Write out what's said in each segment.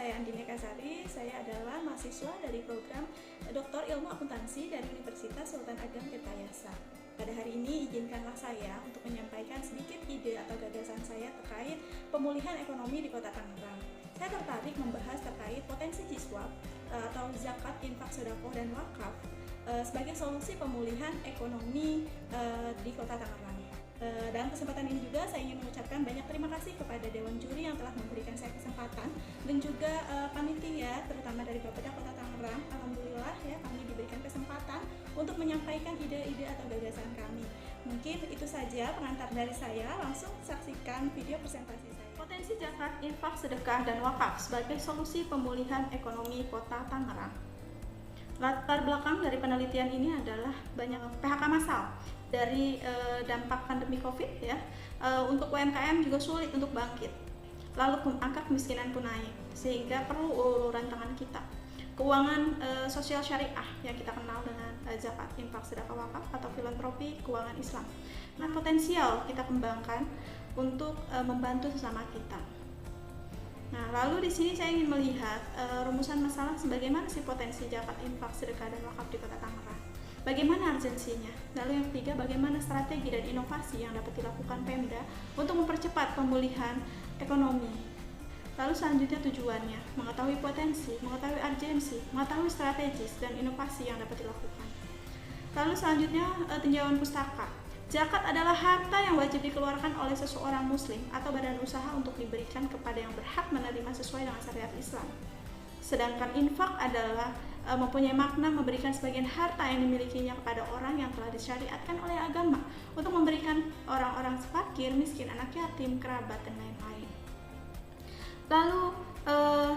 saya Andini Kasari. Saya adalah mahasiswa dari program Doktor Ilmu Akuntansi dari Universitas Sultan Ageng Tirtayasa. Pada hari ini, izinkanlah saya untuk menyampaikan sedikit ide atau gagasan saya terkait pemulihan ekonomi di Kota Tangerang. Saya tertarik membahas terkait potensi Jiswab atau zakat, infak, sedekah, dan wakaf sebagai solusi pemulihan ekonomi di Kota Tangerang. Dalam kesempatan ini juga saya ingin mengucapkan banyak terima kasih kepada Dewan Juri yang telah memberikan saya kesempatan dan juga panitia terutama dari Bapeda Kota Tangerang. Alhamdulillah ya, kami diberikan kesempatan untuk menyampaikan ide-ide atau gagasan kami. Mungkin itu saja pengantar dari saya, langsung saksikan video presentasi saya. Potensi zakat, infak, sedekah, dan wakaf sebagai solusi pemulihan ekonomi Kota Tangerang. Latar belakang dari penelitian ini adalah banyak PHK massal dari dampak pandemi COVID ya. Untuk UMKM juga sulit untuk bangkit. Lalu angka kemiskinan pun naik, sehingga perlu uluran tangan kita. Keuangan sosial syariah yang kita kenal dengan zakat, infak, sedekah, wakaf atau filantropi keuangan Islam. Nah, potensial kita kembangkan untuk membantu sesama kita. Nah, lalu di sini saya ingin melihat rumusan masalah sebagaimana sih potensi zakat, infak, sedekah, dan wakaf di Kota Tangerang. Bagaimana urgensinya? Lalu yang ketiga, bagaimana strategi dan inovasi yang dapat dilakukan Pemda untuk mempercepat pemulihan ekonomi. Lalu selanjutnya tujuannya, mengetahui potensi, mengetahui urgensi, mengetahui strategis dan inovasi yang dapat dilakukan. Lalu selanjutnya tinjauan pustaka. Zakat adalah harta yang wajib dikeluarkan oleh seseorang muslim atau badan usaha untuk diberikan kepada yang berhak menerima sesuai dengan syariat Islam. Sedangkan infak adalah mempunyai makna memberikan sebagian harta yang dimilikinya kepada orang yang telah disyariatkan oleh agama untuk memberikan orang-orang fakir, miskin, anak yatim, kerabat, dan lain-lain. Lalu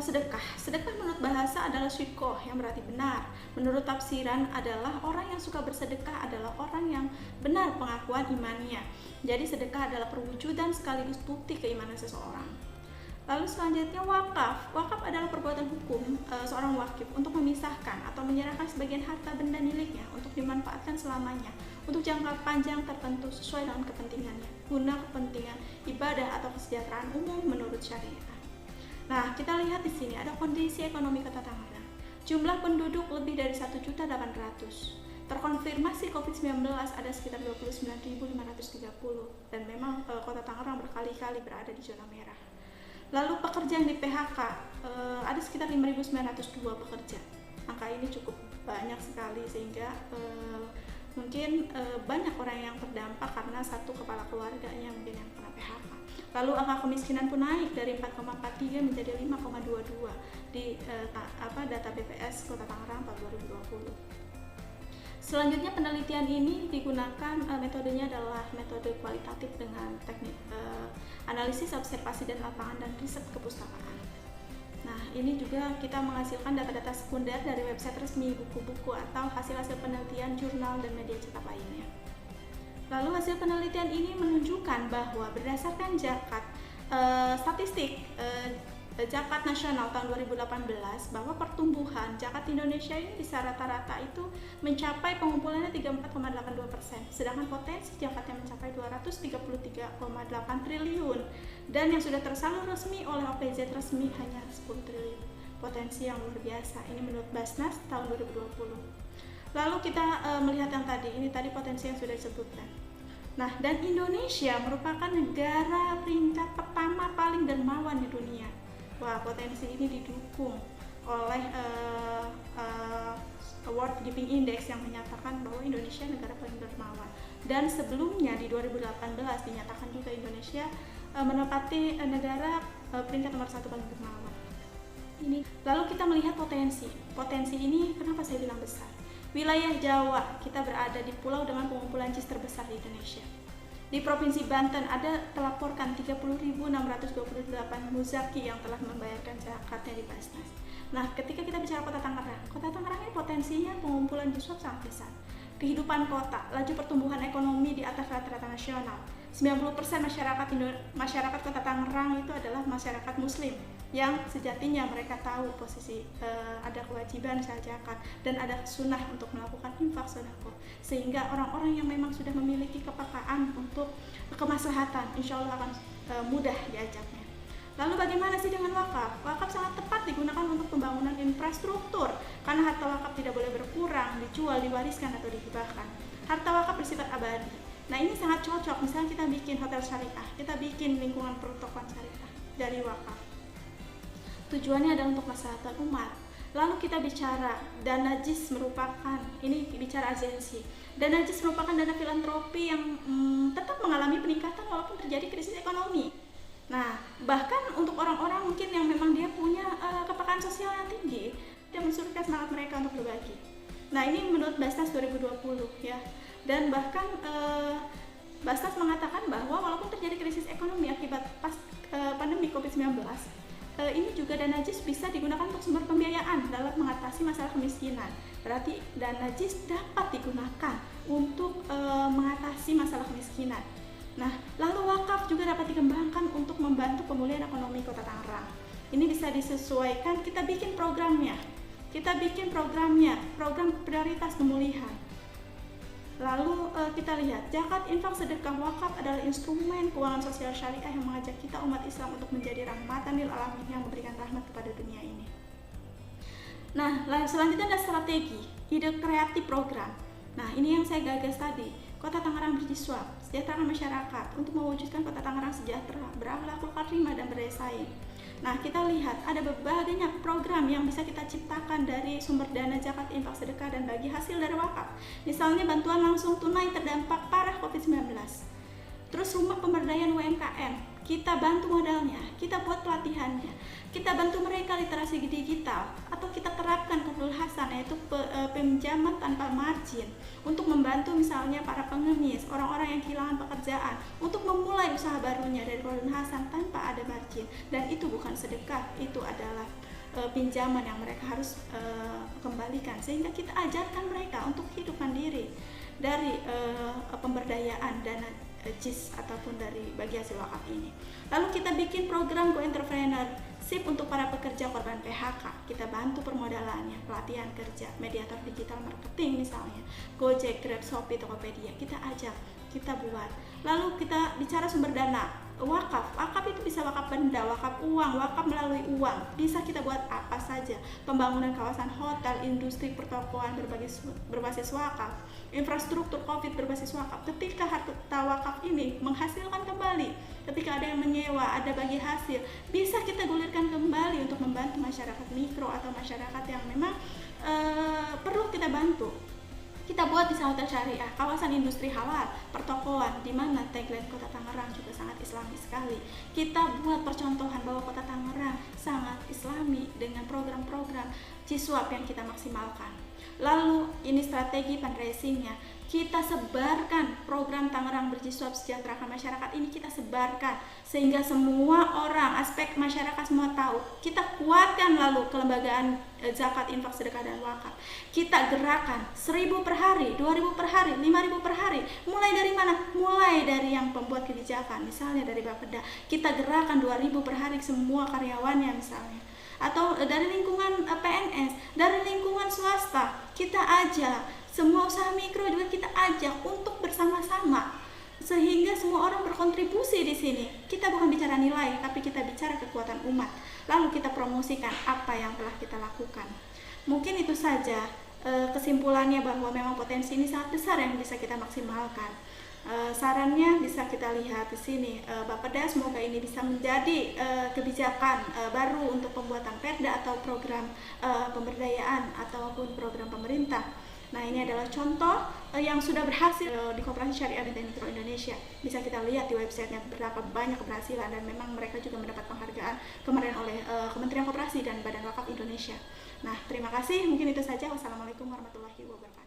sedekah. Sedekah menurut bahasa adalah syikoh yang berarti benar. Menurut tafsiran adalah orang yang suka bersedekah adalah orang yang benar pengakuan imannya. Jadi sedekah adalah perwujudan sekaligus bukti keimanan seseorang. Lalu selanjutnya wakaf. Wakaf adalah perbuatan hukum seorang wakif untuk memisahkan atau menyerahkan sebagian harta benda miliknya untuk dimanfaatkan selamanya untuk jangka panjang tertentu sesuai dengan kepentingannya, guna kepentingan ibadah atau kesejahteraan umum menurut syariat. Nah, kita lihat di sini ada kondisi ekonomi Kota Tangerang. Jumlah penduduk lebih dari 1.800.000. Terkonfirmasi COVID-19 ada sekitar 29.530 dan memang Kota Tangerang berkali-kali berada di zona merah. Lalu pekerja yang di PHK ada sekitar 5.902 pekerja. Angka ini cukup banyak sekali sehingga mungkin banyak orang yang terdampak karena satu kepala keluarganya mungkin yang kena PHK. Lalu angka kemiskinan pun naik dari 4,43 menjadi 5,22 di data BPS Kota Tangerang tahun 2020. Selanjutnya penelitian ini digunakan metodenya adalah metode kualitatif dengan teknik analisis, observasi, dan lapangan dan riset kepustakaan. Nah, ini juga kita menghasilkan data-data sekunder dari website resmi, buku-buku, atau hasil-hasil penelitian jurnal dan media cetak lainnya. Lalu hasil penelitian ini menunjukkan bahwa berdasarkan statistik zakat nasional tahun 2018 bahwa pertumbuhan zakat Indonesia ini bisa rata-rata itu mencapai pengumpulannya 34,82%, sedangkan potensi zakatnya mencapai 233,8 triliun dan yang sudah tersalur resmi oleh OPZ resmi hanya 10 triliun. Potensi yang luar biasa ini menurut Basnas tahun 2020. Lalu kita melihat yang tadi potensi yang sudah disebutkan. Nah, dan Indonesia merupakan negara peringkat pertama paling dermawan di dunia. Wah, potensi ini didukung oleh World Giving Index yang menyatakan bahwa Indonesia negara paling dermawan. Dan sebelumnya di 2018 dinyatakan juga Indonesia menempati negara peringkat nomor 1 paling dermawan. Ini. Lalu kita melihat potensi. Potensi ini kenapa saya bilang besar? Wilayah Jawa, kita berada di pulau dengan pengumpulan JIS terbesar di Indonesia. Di Provinsi Banten ada terlaporkan 30.628 muzaki yang telah membayarkan zakatnya di Basnas. Nah, ketika kita bicara Kota Tangerang ini potensinya pengumpulan JIS sangat besar. Kehidupan kota, laju pertumbuhan ekonomi di atas rata-rata nasional. 90% masyarakat Kota Tangerang itu adalah masyarakat Muslim yang sejatinya mereka tahu posisi ada kewajiban zakat dan ada sunnah untuk melakukan infak sedekah, sehingga orang-orang yang memang sudah memiliki kepekaan untuk kemaslahatan insya Allah akan mudah diajaknya. Lalu bagaimana sih dengan wakaf? Wakaf sangat tepat digunakan pembangunan infrastruktur, karena harta wakaf tidak boleh berkurang, dijual, diwariskan, atau dihibahkan. Harta wakaf bersifat abadi. Nah, ini sangat cocok, misalnya kita bikin hotel syariah, kita bikin lingkungan pertokoan syariah dari wakaf. Tujuannya adalah untuk maslahatan umat. Lalu kita bicara dana JIS merupakan, ini bicara agensi. Dana JIS merupakan dana filantropi yang tetap mengalami peningkatan walaupun terjadi krisis ekonomi. Nah, bahkan untuk orang-orang mungkin yang memang dia punya kepekaan sosial yang tinggi, dia mensurutkan semangat mereka untuk berbagi. Nah, ini menurut Basnas 2020 ya. Dan bahkan Basnas mengatakan bahwa walaupun terjadi krisis ekonomi akibat pandemi COVID-19, ini juga dana JIS bisa digunakan untuk sumber pembiayaan dalam mengatasi masalah kemiskinan. Berarti dana JIS dapat digunakan untuk mengatasi masalah kemiskinan. Nah, lalu wakaf juga dapat dikembangkan untuk membantu pemulihan ekonomi Kota Tangerang. Ini bisa disesuaikan, kita bikin programnya. Program prioritas pemulihan. Lalu kita lihat, zakat, infak, sedekah, wakaf adalah instrumen keuangan sosial syariah yang mengajak kita umat Islam untuk menjadi rahmatan lil alamin, yang memberikan rahmat kepada dunia ini. Nah, selanjutnya ada strategi, ide kreatif program. Nah, ini yang saya gagas tadi, Kota Tangerang Berjiswab, sejahtera masyarakat untuk mewujudkan Kota Tangerang sejahtera, berakhlakul karimah dan berdaya saing. Nah, kita lihat ada berbagai program yang bisa kita ciptakan dari sumber dana zakat, infak, sedekah, dan bagi hasil dari wakaf. Misalnya bantuan langsung tunai terdampak parah COVID-19. Terus rumah pemberdayaan UMKM, kita bantu modalnya, kita buat pelatihannya, kita bantu mereka literasi digital, atau kita terapkan Qardul Hasan, yaitu pinjaman tanpa margin untuk membantu misalnya para pengemis, orang-orang yang kehilangan pekerjaan untuk memulai usaha barunya dari Qardul Hasan tanpa ada margin. Dan itu bukan sedekah, itu adalah pinjaman yang mereka harus kembalikan, sehingga kita ajarkan mereka untuk hidup mandiri dari pemberdayaan dana JIS ataupun dari bagi hasil wakaf ini. Lalu kita bikin program co-entrepreneurship untuk para pekerja korban PHK. Kita bantu permodalannya, pelatihan kerja, mediator digital marketing misalnya, Gojek, Grab, Shopee, Tokopedia. Kita ajak, kita buat. Lalu kita bicara sumber dana. Wakaf itu bisa wakaf benda, wakaf uang, wakaf melalui uang. Bisa kita buat apa saja. Pembangunan kawasan hotel, industri pertokoan berbasis wakaf, infrastruktur COVID berbasis wakaf. Ketika harta wakaf ini menghasilkan kembali, ketika ada yang menyewa, ada bagi hasil, bisa kita gulirkan kembali untuk membantu masyarakat mikro atau masyarakat yang memang perlu kita bantu. Kita buat bisa hotel syariah, kawasan industri halal, pertokoan, di mana tagline Kota Tangerang juga sangat islami sekali. Kita buat percontohan bahwa Kota Tangerang sangat islami dengan program-program Ciswap yang kita maksimalkan. Lalu ini strategi fundraisingnya, kita sebarkan program Tangerang Berjiswab, sejahterakan masyarakat ini, kita sebarkan sehingga semua orang, aspek masyarakat semua tahu. Kita kuatkan lalu kelembagaan zakat, infak, sedekah, dan wakaf. Kita gerakan 1.000 per hari, 2.000 per hari, 5.000 per hari. Mulai dari mana? Mulai dari yang pembuat kebijakan, misalnya dari Bapeda. Kita gerakan 2.000 per hari semua karyawannya misalnya. Atau dari lingkungan PNS, dari lingkungan swasta, kita ajak. Semua usaha mikro juga kita ajak untuk bersama-sama, sehingga semua orang berkontribusi di sini. Kita bukan bicara nilai, tapi kita bicara kekuatan umat. Lalu kita promosikan apa yang telah kita lakukan. Mungkin itu saja kesimpulannya, bahwa memang potensi ini sangat besar yang bisa kita maksimalkan. Sarannya bisa kita lihat di sini, Bapeda, semoga ini bisa menjadi kebijakan baru untuk pembuatan perda atau program pemberdayaan ataupun program pemerintah. Nah, ini adalah contoh yang sudah berhasil di Koperasi Syariah Bintan Mikro Indonesia. Bisa kita lihat di websitenya berapa banyak keberhasilan, dan memang mereka juga mendapat penghargaan kemarin oleh Kementerian Koperasi dan Badan Wakaf Indonesia. Nah, terima kasih. Mungkin itu saja. Wassalamualaikum warahmatullahi wabarakatuh.